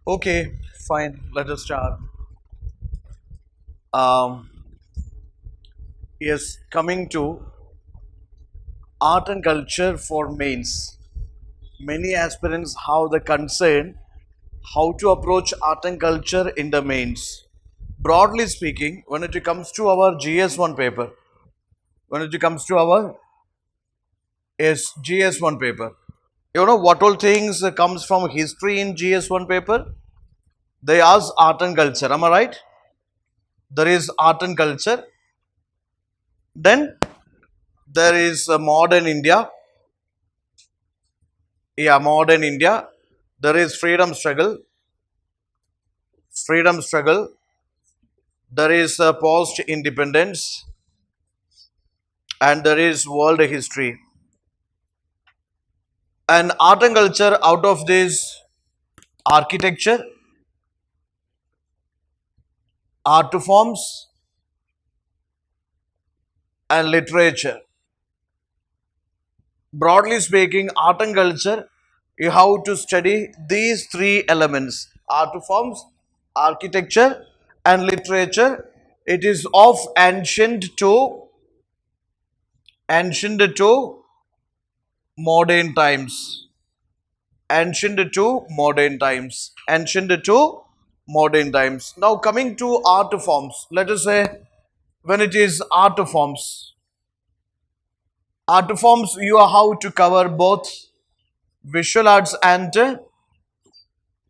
Okay, fine. Let us start. Um, yes, coming to art and culture for mains. Many aspirants have the concern how to approach art and culture in the mains. Broadly speaking, when it comes to our GS1 paper, when it comes to our GS1 paper, you know what all things comes from history in GS1 paper? They ask art and culture. Am I right? There is art and culture. Then there is modern India. Yeah, modern India. There is freedom struggle. There is post independence, and there is world history. And art and culture out of this architecture, art forms, and literature. Broadly speaking, art and culture, you have to study these three elements: art forms, architecture, and literature. It is of ancient to modern times. Ancient to modern times. Now coming to art forms, let us say when it is art forms you are how to cover both visual arts and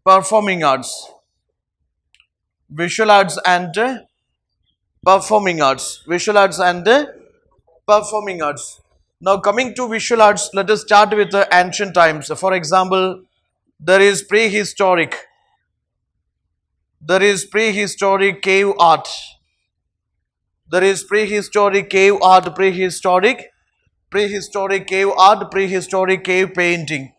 performing arts. Visual arts and performing arts. Visual arts and performing arts. Now coming to visual arts, let us start with the ancient times. For example, there is prehistoric cave art. There is prehistoric cave art, prehistoric cave painting.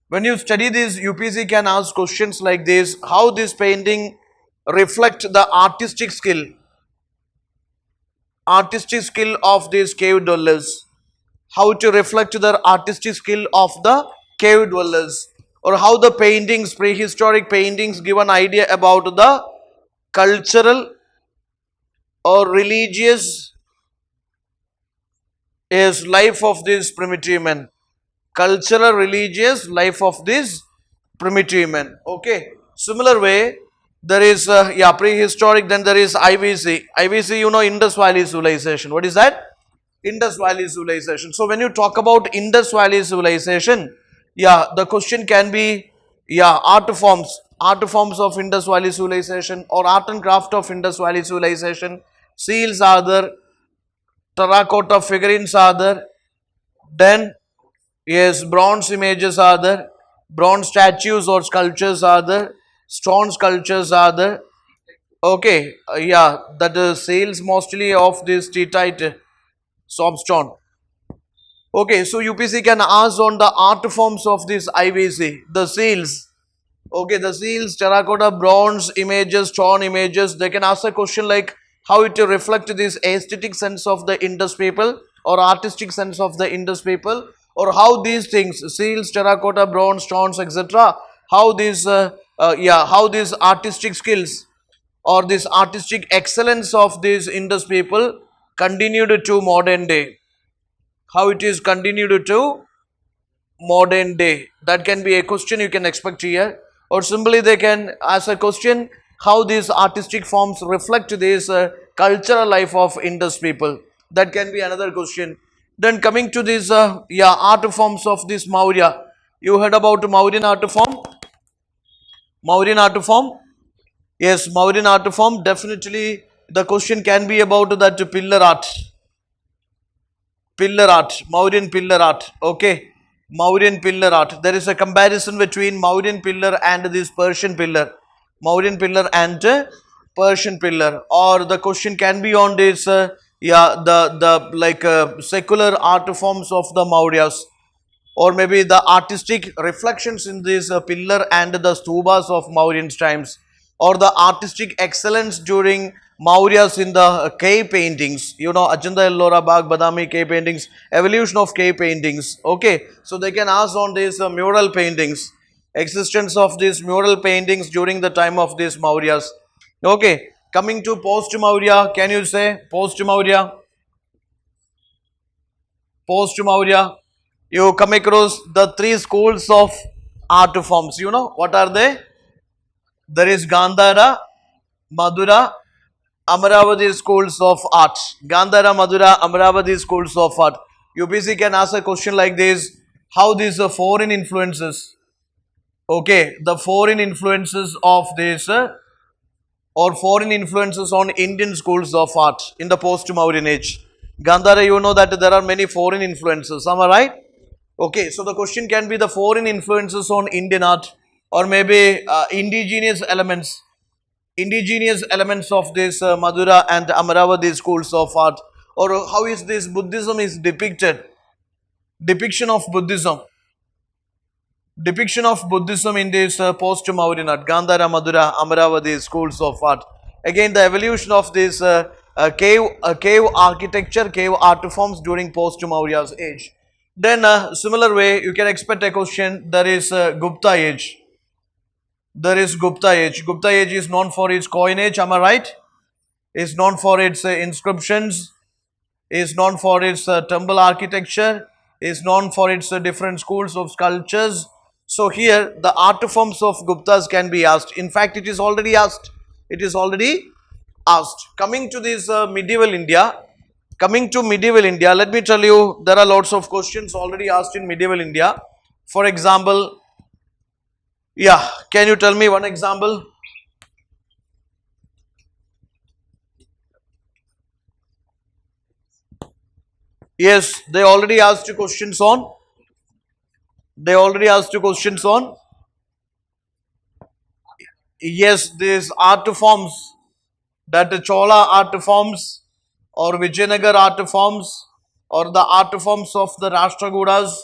When you study this, UPSC can ask questions like this: how this painting reflect the artistic skill of these cave dwellers, how to reflect the artistic skill of the cave dwellers, or how the prehistoric paintings give an idea about the cultural or religious is life of these primitive men. Cultural religious life of these primitive men. Okay. Similar way, there is prehistoric. Then there is IVC. IVC, you know, Indus Valley Civilization. What is that? Indus Valley Civilization. So when you talk about Indus Valley Civilization, the question can be art forms of Indus Valley Civilization, or art and craft of Indus Valley Civilization. Seals are there, terracotta figurines are there, then yes, bronze images are there, bronze statues or sculptures are there, stone sculptures are there. Okay, that is sales mostly of this T-type soapstone. Okay, so UPC can ask on the art forms of this IVC, the seals. Okay, the seals, terracotta, bronze images, stone images. They can ask a question like how it reflect this aesthetic sense of the Indus people or artistic sense of the Indus people, or how these things, seals, terracotta, bronze, stones, etc. How these artistic skills or this artistic excellence of these Indus people continued to modern day. How it is continued to modern day. That can be a question you can expect here, or simply they can ask a question how these artistic forms reflect this cultural life of Indus people. That can be another question. Then coming to this art forms of this Maurya. You heard about Mauryan art form? Mauryan art form? Yes, Mauryan art form. Definitely the question can be about that Mauryan pillar art. Okay, Mauryan pillar art. There is a comparison between Mauryan pillar and this Persian pillar. Mauryan pillar and Persian pillar. Or the question can be on this, secular art forms of the Mauryas, or maybe the artistic reflections in this pillar and the stupas of Mauryan times, or the artistic excellence during Mauryas in the cave paintings, you know, Ajanta Ellora Bagh, Badami cave paintings, evolution of cave paintings. Okay, so they can ask on these mural paintings. Existence of these mural paintings during the time of these Mauryas. Okay, coming to post-Maurya, can you say post-Maurya? Post-Maurya, you come across the three schools of art forms. You know, what are they? There is Gandhara, Madura, Amaravati schools of art. Gandhara, Madura, Amaravati schools of art. UPSC can ask a question like this: how these foreign influences, okay, the foreign influences of this or foreign influences on Indian schools of art in the post-Mauryan age. Gandhara, you know that there are many foreign influences. Am I right? Okay, so the question can be the foreign influences on Indian art, or maybe indigenous elements of this Madura and Amaravati schools of art, or how is this Buddhism is depicted, depiction of Buddhism, in this post-Mauryan art, Gandhara, Madura, Amaravati schools of art. Again, the evolution of this cave architecture, cave art forms during post-Maurya's age. Then, similar way, you can expect a question. There is Gupta age. There is Gupta age. Gupta age is known for its coinage. Am I right? Is known for its inscriptions. Is known for its temple architecture. Is known for its different schools of sculptures. So here the art forms of Guptas can be asked. In fact, it is already asked. It is already asked. Coming to this medieval India. Coming to medieval India, let me tell you, there are lots of questions already asked in medieval India. For example, yeah, can you tell me one example? Yes, they already asked you questions on. They already asked you questions on. Yes, these art forms, that the Chola art forms or Vijayanagar art forms or the art forms of the Rashtrakutas.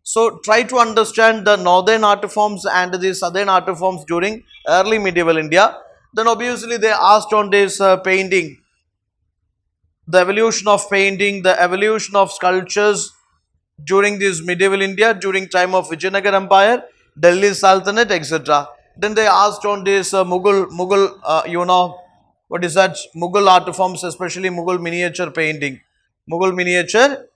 So try to understand the northern art forms and the southern art forms during early medieval India. Then obviously they asked on this painting, the evolution of painting, the evolution of sculptures during this medieval India, during time of Vijayanagar Empire, Delhi Sultanate, etc. Then they asked on this Mughal, what is that? Mughal art forms, especially Mughal miniature painting. Mughal miniature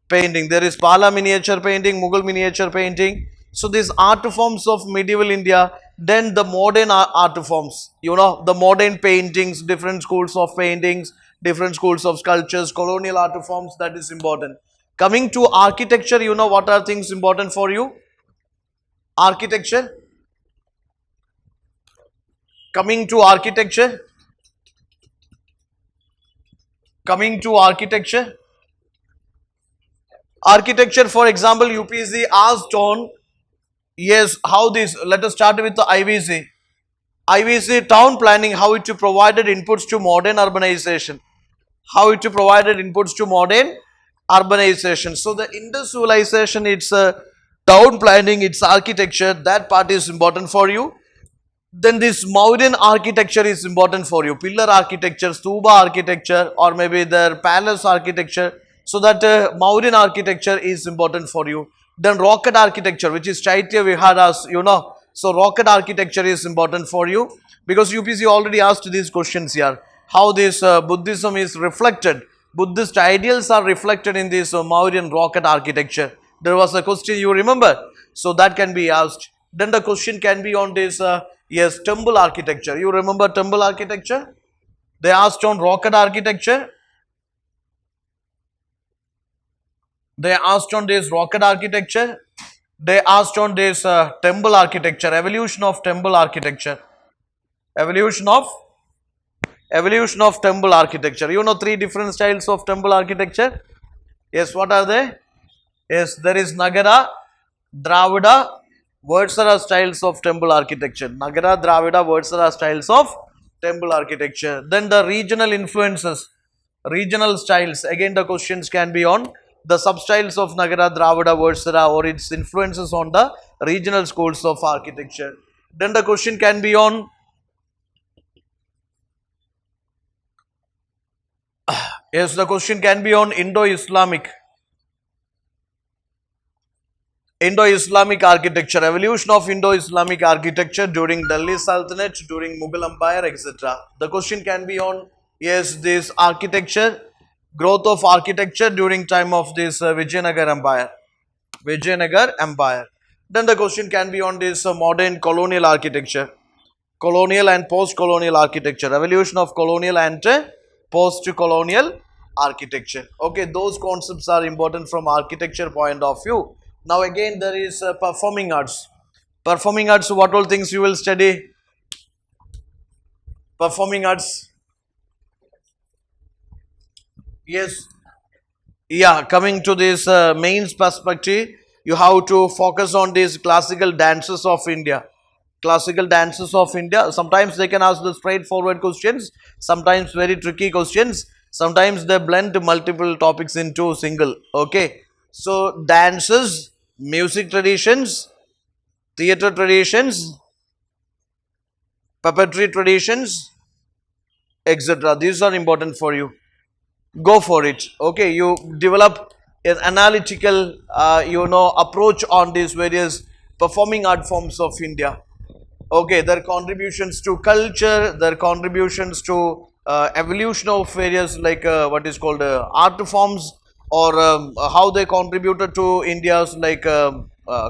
painting. There is Pala miniature painting, Mughal miniature painting. So these art forms of medieval India, then the modern art forms, the modern paintings, different schools of paintings, different schools of sculptures, colonial art forms, that is important. Coming to architecture, what are things important for you? Architecture. Coming to architecture. Coming to architecture. Architecture, for example, UPSC asked on, yes, how this, let us start with the IVC. IVC town planning, how it provided inputs to modern urbanization. How it provided inputs to modern urbanization. So the Indus civilization, it's town planning, it's architecture, that part is important for you. Then this Mauryan architecture is important for you. Pillar architecture, stupa architecture, or maybe their palace architecture. So that Mauryan architecture is important for you. Then rocket architecture, which is Chaitya Viharas, So rocket architecture is important for you, because UPSC already asked these questions here. How this Buddhism is reflected, Buddhist ideals are reflected in this Mauryan rocket architecture. There was a question, you remember? So that can be asked. Then the question can be on this, yes, temple architecture. You remember temple architecture? They asked on rocket architecture. They asked on this rocket architecture. They asked on this temple architecture, evolution of temple architecture. Evolution of temple architecture. Three different styles of temple architecture. Yes, what are they? Yes, there is Nagara, Dravida, Vatsara styles of temple architecture. Nagara, Dravida, Vatsara styles of temple architecture. Then the regional influences, regional styles. Again, the questions can be on the substyles of Nagara, Dravida, Vatsara, or its influences on the regional schools of architecture. Then the question can be on, yes, the question can be on Indo-Islamic. Indo-Islamic architecture, evolution of Indo-Islamic architecture during Delhi Sultanate, during Mughal Empire, etc. The question can be on, yes, this architecture, growth of architecture during time of this Vijayanagar Empire. Vijayanagar Empire. Then the question can be on this modern colonial architecture, colonial and post-colonial architecture, evolution of colonial and post-colonial architecture. Okay, those concepts are important from architecture point of view. Now again there is performing arts. Performing arts, what all things you will study? Performing arts. Yes. Yeah, coming to this mains perspective, you have to focus on these classical dances of India. Classical dances of India. Sometimes they can ask the straightforward questions, sometimes very tricky questions, sometimes they blend multiple topics into single. Okay. So, dances, music traditions, theatre traditions, puppetry traditions, etc. These are important for you. Go for it. Okay, you develop an analytical approach on these various performing art forms of India. Okay, their contributions to culture, their contributions to evolution of various like what is called art forms, or how they contributed to India's like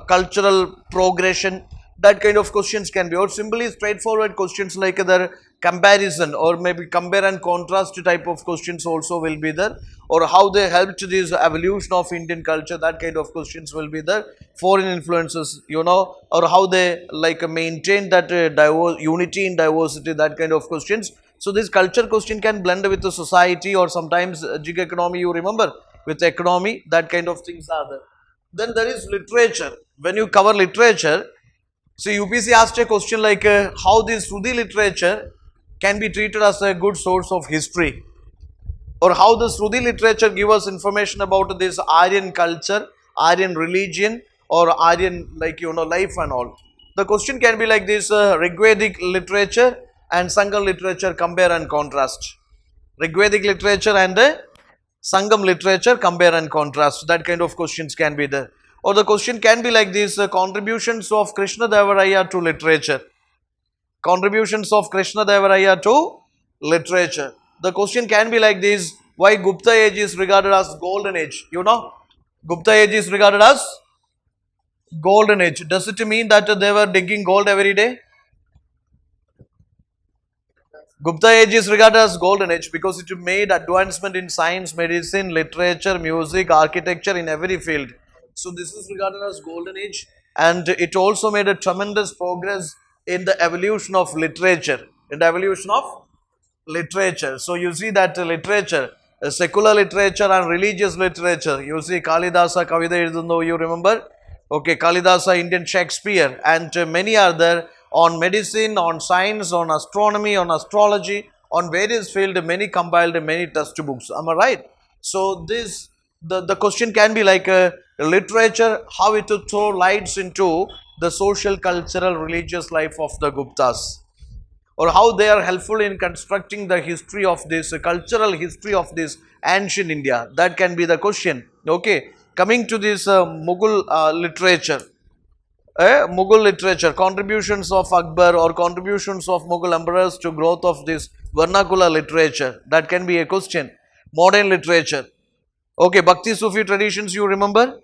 cultural progression. That kind of questions can be, or simply straightforward questions like their comparison, or maybe compare and contrast type of questions also will be there, or how they helped this evolution of Indian culture. That kind of questions will be there. Foreign influences, or how they like maintain that unity in diversity. That kind of questions. So this culture question can blend with the society, or sometimes gig economy. You remember with economy, that kind of things are there. Then there is literature. When you cover literature, so UPSC asked a question like how this Sruti literature can be treated as a good source of history, or how the Sruti literature give us information about this Aryan culture, Aryan religion, or Aryan like life and all. The question can be like this: Rigvedic literature and Sangam literature, compare and contrast. Rigvedic literature and Sangam literature, compare and contrast. That kind of questions can be there. Or the question can be like this: contributions of Krishna Devaraya to literature. Contributions of Krishna Devaraya to literature. The question can be like this: why Gupta age is regarded as golden age? Gupta age is regarded as golden age. Does it mean that they were digging gold every day? Gupta age is regarded as golden age because it made advancement in science, medicine, literature, music, architecture, in every field. So this is regarded as golden age, and it also made a tremendous progress in the evolution of literature. In the evolution of literature. So you see that literature, secular literature and religious literature. You see Kalidasa Kavida Idunno, you remember? Okay, Kalidasa, Indian Shakespeare, and many are there on medicine, on science, on astronomy, on astrology, on various fields, many compiled many textbooks. Am I right? So this the question can be like literature, how it will throw lights into the social, cultural, religious life of the Guptas, or how they are helpful in constructing the history of this cultural history of this ancient India. That can be the question. Okay, coming to this Mughal literature. Mughal literature, contributions of Akbar or contributions of Mughal emperors to growth of this vernacular literature. That can be a question. Modern literature. Okay, Bhakti Sufi traditions, you remember?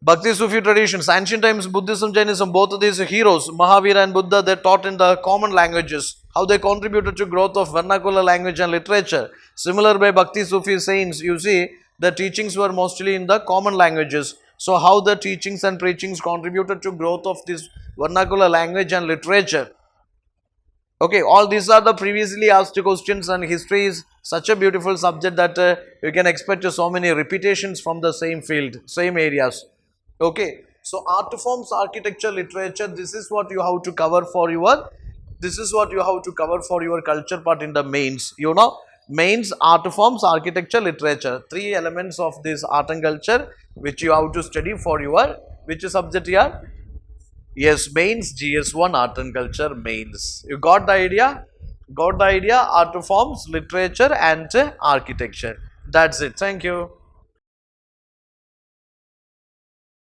Bhakti Sufi traditions, ancient times, Buddhism, Jainism, both of these heroes, Mahavira and Buddha, they taught in the common languages. How they contributed to growth of vernacular language and literature. Similar by Bhakti Sufi saints, you see, the teachings were mostly in the common languages. So how the teachings and preachings contributed to growth of this vernacular language and literature. Okay, all these are the previously asked questions, and history is such a beautiful subject that you can expect so many repetitions from the same field, same areas. Okay, so art forms, architecture, literature, this is what you have to cover for your, culture part in the mains, mains, art forms, architecture, literature, three elements of this art and culture which you have to study for your, which subject here? Yes, mains, GS1, art and culture, mains. You got the idea? Got the idea? Art forms, literature and architecture. That's it. Thank you.